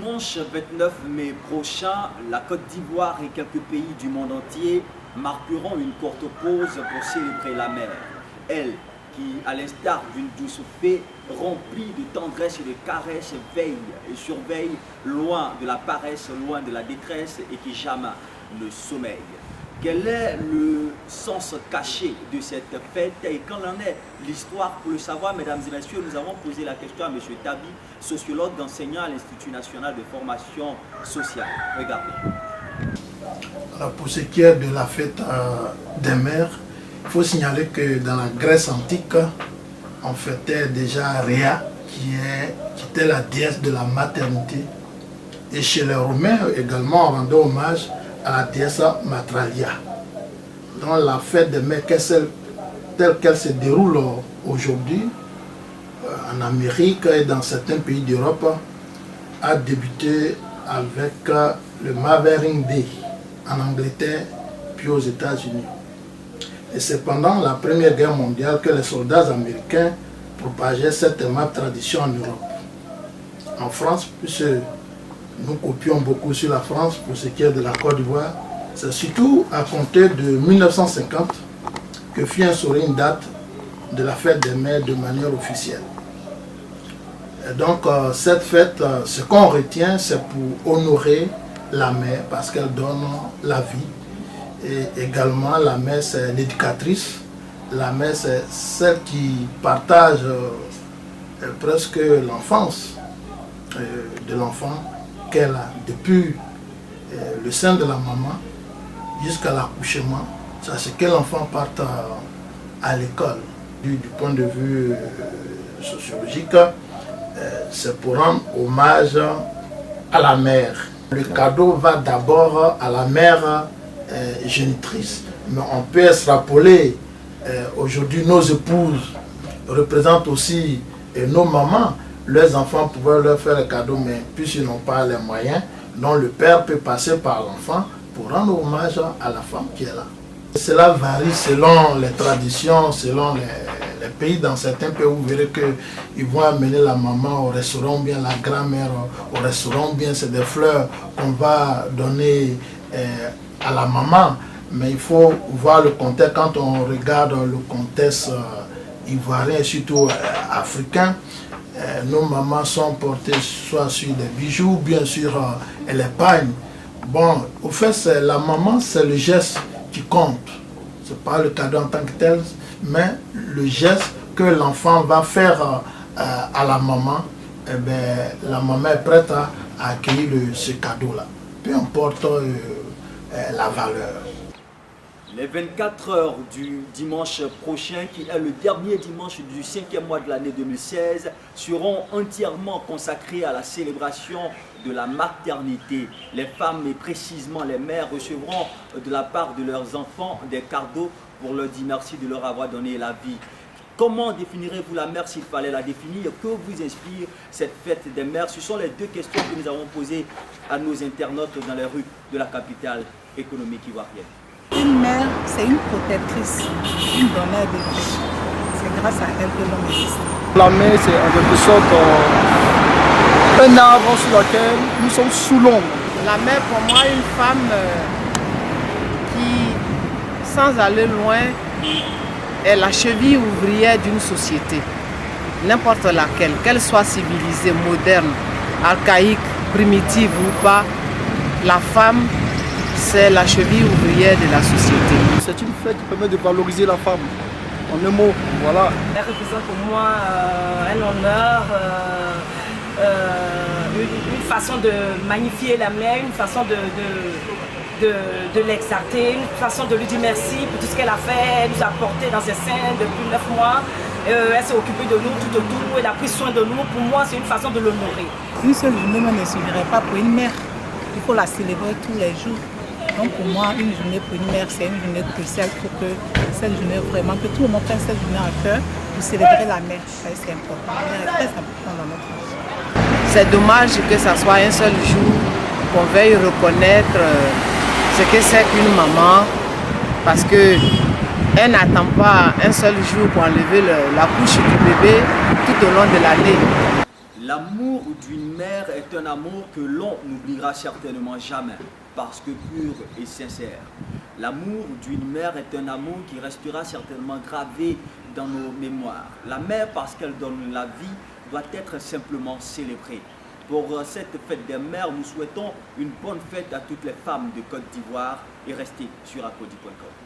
dimanche 29 mai prochain, la Côte d'Ivoire et quelques pays du monde entier marqueront une courte pause pour célébrer la mer. Elle, qui, à l'instar d'une douce fée, remplie de tendresse et de caresses, veille et surveille, loin de la paresse, loin de la détresse et qui jamais ne sommeille. Quel est le sens caché de cette fête et qu'en est l'histoire? Pour le savoir, mesdames et messieurs, nous avons posé la question à M. Tabi, sociologue enseignant à l'Institut national de formation sociale. Regardez. Alors pour ce qui est de la fête des mères, il faut signaler que dans la Grèce antique, on fêtait déjà Rhea, qui était la déesse de la maternité. Et chez les Romains également, on rendait hommage à la déesse Matralia. Donc la fête des mères, telle qu'elle se déroule aujourd'hui en Amérique et dans certains pays d'Europe, a débuté avec le Mothering Day en Angleterre puis aux États-Unis. Et c'est pendant la Première Guerre mondiale que les soldats américains propageaient cette aimable tradition en Europe. En France, puisque nous copions beaucoup sur la France pour ce qui est de la Côte d'Ivoire, c'est surtout à compter de 1950 que fut instaurée une date de la fête des mères de manière officielle. Et donc cette fête, ce qu'on retient, c'est pour honorer la mère parce qu'elle donne la vie. Et également la mère, c'est l'éducatrice. La mère, c'est celle qui partage presque l'enfance de l'enfant qu'elle a depuis le sein de la maman jusqu'à l'accouchement. C'est ce que l'enfant parte à l'école. Du point de vue sociologique, c'est pour rendre hommage à la mère. Le cadeau va d'abord à la mère génitrice, mais on peut extrapoler. Aujourd'hui, nos épouses représentent aussi nos mamans. Leurs enfants pouvaient leur faire le cadeau, mais puisqu'ils n'ont pas les moyens, donc le père peut passer par l'enfant pour rendre hommage à la femme qui est là. Cela varie selon les traditions, selon les pays. Dans certains pays, vous verrez qu'ils vont amener la maman au restaurant, bien la grand-mère au restaurant, bien c'est des fleurs qu'on va donner à la maman. Mais il faut voir le contexte. Quand on regarde le contexte ivoirien, surtout africain, nos mamans sont portées soit sur des bijoux, bien sûr l'épargne. Bon, au fait, la maman, c'est le geste qui compte. Ce n'est pas le cadeau en tant que tel, mais le geste que l'enfant va faire à la maman, eh bien, la maman est prête à accueillir ce cadeau-là, peu importe la valeur. Les 24 heures du dimanche prochain, qui est le dernier dimanche du 5e mois de l'année 2016, seront entièrement consacrées à la célébration de la maternité. Les femmes, et précisément les mères, recevront de la part de leurs enfants des cadeaux pour leur dire merci de leur avoir donné la vie. Comment définirez-vous la mère s'il fallait la définir? Que vous inspire cette fête des mères? Ce sont les deux questions que nous avons posées à nos internautes dans les rues de la capitale économique ivoirienne. Une mère, c'est une protectrice, une donneur de vie. C'est grâce à elle que l'on existe. La mère, c'est en quelque sorte un arbre sur lequel nous sommes sous l'ombre. La mère, pour moi, une femme qui, sans aller loin, est la cheville ouvrière d'une société, n'importe laquelle, qu'elle soit civilisée, moderne, archaïque, primitive ou pas, la femme, c'est la cheville ouvrière de la société. C'est une fête qui permet de valoriser la femme. En un mot, voilà. Elle représente pour moi un honneur, une façon de magnifier la mère, une façon de l'exalter, une façon de lui dire merci pour tout ce qu'elle a fait. Elle nous a portés dans ses seins depuis 9 mois. Elle s'est occupée de nous tout autour, elle a pris soin de nous. Pour moi, c'est une façon de l'honorer. Une seule journée ne suffirait pas pour une mère. Il faut la célébrer tous les jours. Donc pour moi, une journée pour une mère, c'est une journée cruciale pour que cette journée, vraiment, que tout le monde prenne cette journée à cœur pour célébrer la mère. C'est important. Elle est très important dans notre vie. C'est dommage que ce soit un seul jour qu'on veuille reconnaître ce que c'est qu'une maman, parce qu'elle n'attend pas un seul jour pour enlever la couche du bébé tout au long de l'année. L'amour d'une mère est un amour que l'on n'oubliera certainement jamais, parce que pur et sincère. L'amour d'une mère est un amour qui restera certainement gravé dans nos mémoires. La mère, parce qu'elle donne la vie, doit être simplement célébrée. Pour cette fête des mères, nous souhaitons une bonne fête à toutes les femmes de Côte d'Ivoire et restez sur acodi.com.